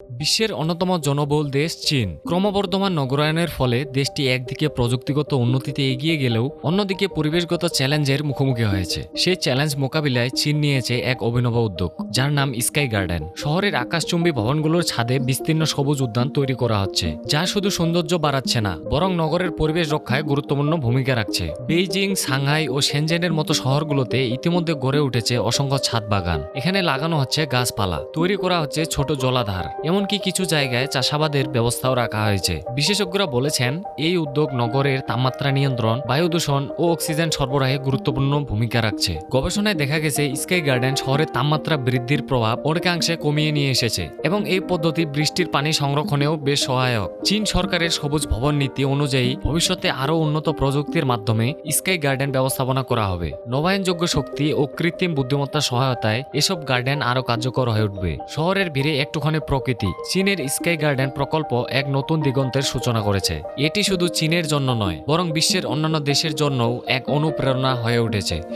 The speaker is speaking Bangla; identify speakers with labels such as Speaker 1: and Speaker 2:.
Speaker 1: বিশ্বের অন্যতম জনবহুল দেশ চীন। ক্রমবর্ধমান নগরায়নের ফলে দেশটি একদিকে প্রযুক্তিগত উন্নতিতে এগিয়ে গেলেও অন্যদিকে পরিবেশগত চ্যালেঞ্জের মুখোমুখি হয়েছে। সেই চ্যালেঞ্জ মোকাবিলায় চীন নিয়েছে এক অভিনব উদ্যোগ, যার নাম স্কাই গার্ডেন। শহরের আকাশচুম্বী ভবনগুলোর ছাদে বিস্তীর্ণ সবুজ উদ্যান তৈরি করা হচ্ছে, যা শুধু সৌন্দর্য বাড়াচ্ছে না, বরং নগরের পরিবেশ রক্ষায় গুরুত্বপূর্ণ ভূমিকা রাখছে। বেইজিং, সাংহাই ও শেনজেনের মতো শহরগুলোতে ইতিমধ্যে গড়ে উঠেছে অসংখ্য ছাদ বাগান। এখানে লাগানো হচ্ছে গাছপালা, তৈরি করা হচ্ছে ছোট জলাধার, এমনকি কিছু জায়গায় চাষাবাদের ব্যবস্থাও রাখা হয়েছে। বিশেষজ্ঞরা বলেছেন, এই উদ্যোগ নগরের তাপমাত্রা নিয়ন্ত্রণ, বায়ু দূষণ ও অক্সিজেন সরবরাহে গুরুত্বপূর্ণ ভূমিকা রাখছে। গবেষণায় দেখা গেছে স্কাই গার্ডেন শহরের তাপমাত্রা বৃদ্ধির প্রভাব অনেকাংশে কমিয়ে নিয়ে এসেছে এবং এই পদ্ধতি বৃষ্টির পানি সংরক্ষণেও বেশ সহায়ক। চীন সরকারের সবুজ ভবন নীতি অনুযায়ী ভবিষ্যতে আরও উন্নত প্রযুক্তির মাধ্যমে স্কাই গার্ডেন ব্যবস্থাপনা করা হবে। নবায়নযোগ্য শক্তি ও কৃত্রিম বুদ্ধিমত্তার সহায়তায় এসব গার্ডেন আরও কার্যকর হয়ে উঠবে। শহরের ভিড়ে একটুখানি প্রকৃতি। চীনের স্কাই গার্ডেন প্রকল্প এক নতুন দিগন্তের সূচনা করেছে। এটি শুধু চীনের জন্য নয়, বরং বিশ্বের অন্যান্য দেশের জন্যও এক অনুপ্রেরণা হয়ে উঠেছে।